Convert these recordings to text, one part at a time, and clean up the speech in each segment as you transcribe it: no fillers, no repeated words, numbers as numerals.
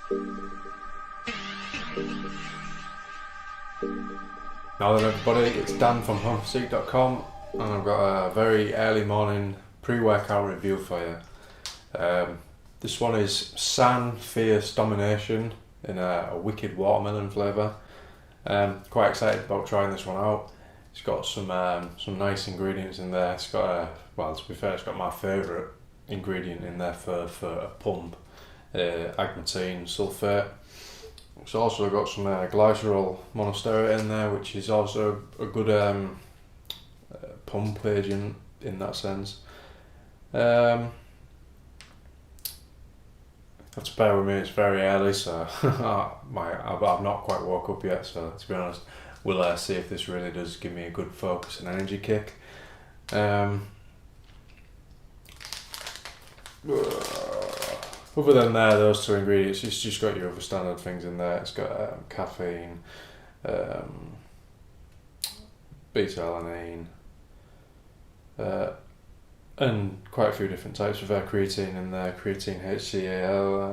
Now then everybody, it's Dan from homephysique.com and I've got a very early morning pre-workout review for you. This one is SAN Fierce Domination in a wicked watermelon flavour. Quite excited about trying this one out. It's got some nice ingredients in there. It's got to be fair, it's got my favourite ingredient in there for a pump, Agmatine Sulfate. It's also got some Glycerol Monostearate in there, which is also a good pump agent in that sense. Have to bear with me, it's very early, so I've not quite woke up yet, so to be honest, we'll see if this really does give me a good focus and energy kick. Other than those two ingredients, it's just got your other standard things in there. It's got caffeine, beta-alanine, and quite a few different types of creatine in there, creatine HCl,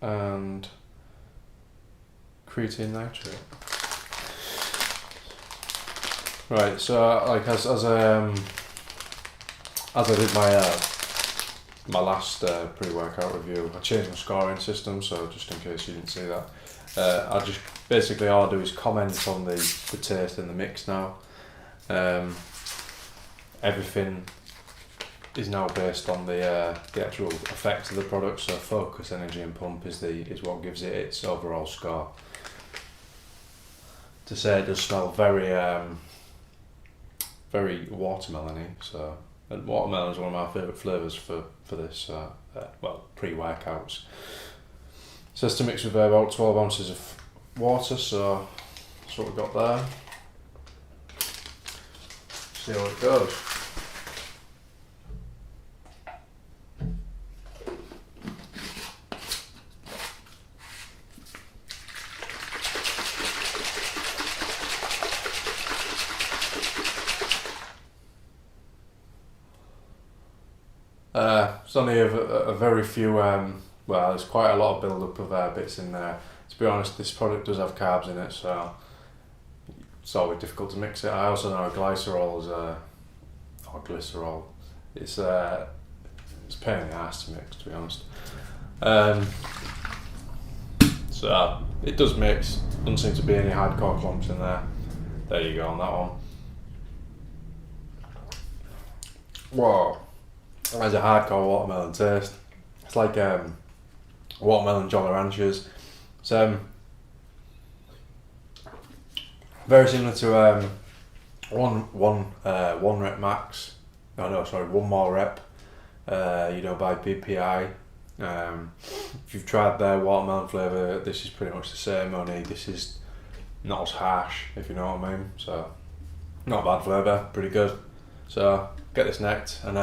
and creatine nitrate. Right, so like as I did my last pre-workout review, I changed my scoring system, so just in case you didn't see that, I just basically all I do is comment on the taste and the mix now. Everything is now based on the actual effects of the product, so focus, energy and pump is what gives it its overall score. To say it does smell very very watermelony, so, and watermelon is one of my favourite flavours for this pre-workouts. It says to mix with about 12 ounces of water, so that's what we've got there. See how it goes. It's only a very few, there's quite a lot of build-up of bits in there. To be honest, this product does have carbs in it, so it's always difficult to mix it. I also know glycerol is, or glycerol, it's a pain in the ass to mix, to be honest. So it does mix, doesn't seem to be any hardcore clumps in there. There you go on that one. Whoa. It has a hardcore watermelon taste. It's like watermelon Jolly Ranchers. It's very similar to one rep max. One more rep. By BPI. If you've tried their watermelon flavour, this is pretty much the same. Only this is not as harsh, if you know what I mean. So not a bad flavour, pretty good. So get this necked, and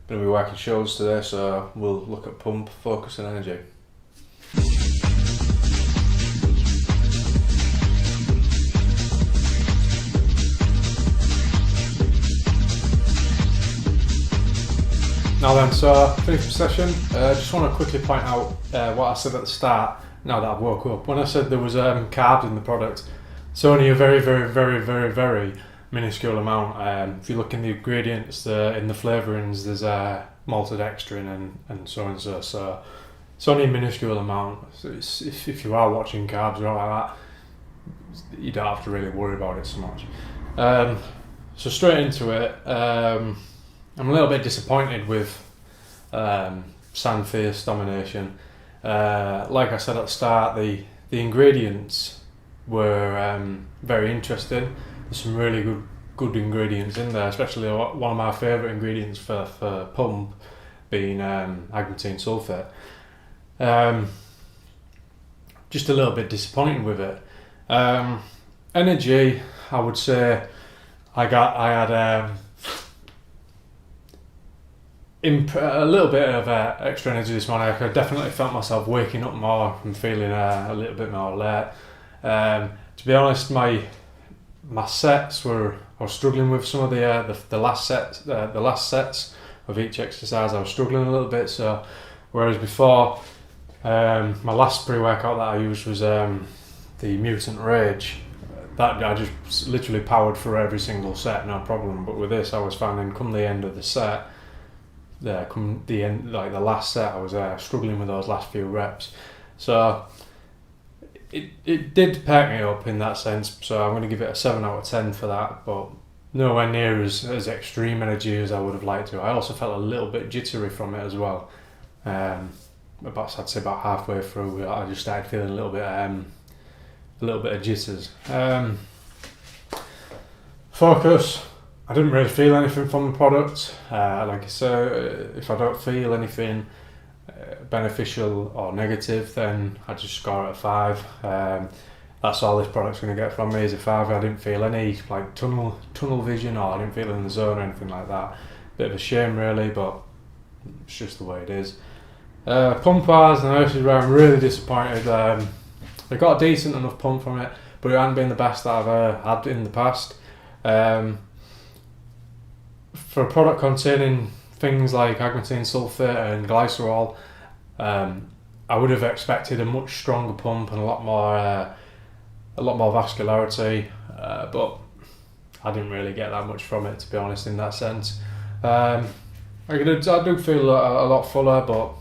going to be working shoulders today, so we'll look at pump, focus and energy. Now then, so finish the session. Just want to quickly point out what I said at the start, now that I've woke up. When I said there was carbs in the product, it's only a very, very, very, very, very minuscule amount. If you look in the ingredients, in the flavourings, there's maltodextrin and so and so. So it's only a minuscule amount. So if you are watching carbs or like that, you don't have to really worry about it so much. So straight into it. I'm a little bit disappointed with SAN Fierce Domination. Like I said at the start, the ingredients were very interesting. There's some really good ingredients in there, especially one of my favourite ingredients for pump being Agmatine Sulfate. Just a little bit disappointed with it. Energy, I would say I had a little bit of extra energy this morning. I definitely felt myself waking up more and feeling a little bit more alert. To be honest, my sets I was struggling with some of the last sets of each exercise. I was struggling a little bit, so Whereas before, my last pre-workout that I used was the Mutant Rage. That I just literally powered through every single set, no problem. But with this, I was finding come the end of the set, come the end, like the last set, I was struggling with those last few reps. So it did perk me up in that sense. So I'm going to give it a 7 out of 10 for that, but nowhere near as extreme energy as I would have liked to. I also felt a little bit jittery from it as well. I'd say about halfway through, I just started feeling a little bit of jitters. Focus, I didn't really feel anything from the product. Like I say, if I don't feel anything beneficial or negative, then I just score it a 5. That's all this product's going to get from me is a 5. I didn't feel any like tunnel vision, or I didn't feel in the zone or anything like that. Bit of a shame really, but it's just the way it is. Pump wise, and this is where I'm really disappointed. I got a decent enough pump from it, but it hasn't been the best that I've had in the past. For a product containing things like Agmatine Sulfate and Glycerol, I would have expected a much stronger pump and a lot more vascularity, but I didn't really get that much from it, to be honest, in that sense. I do feel a lot fuller, but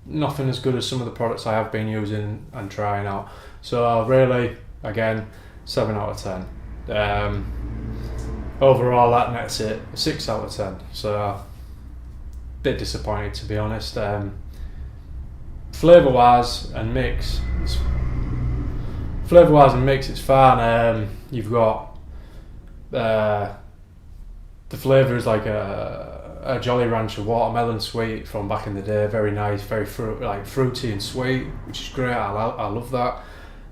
nothing as good as some of the products I have been using and trying out. So really, again, 7 out of 10. Overall, that nets it 6 out of 10. So a bit disappointed, to be honest. Flavour wise and mix, it's fine. You've got the flavour is like a Jolly Rancher watermelon sweet from back in the day. Very nice, very fruity and sweet, which is great. I love that.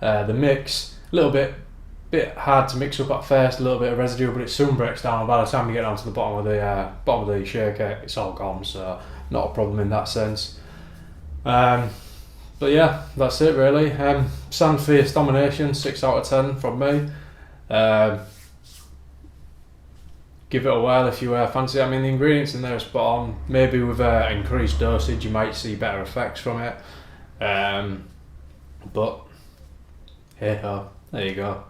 The mix, a little bit hard to mix up at first, a little bit of residue, but it soon breaks down. By the time you get down to the bottom of the shaker, it's all gone. So not a problem in that sense. But yeah, that's it really. SAN Fierce Domination, 6 out of 10 from me. Give it a whirl if you fancy it. I mean, the ingredients in there are spot on. Maybe with increased dosage you might see better effects from it. But hey ho, there you go.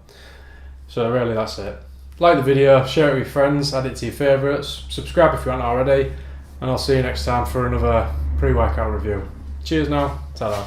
So really that's it. Like the video, share it with your friends, add it to your favourites, subscribe if you haven't already, and I'll see you next time for another pre-workout review. Cheers now, ta-da.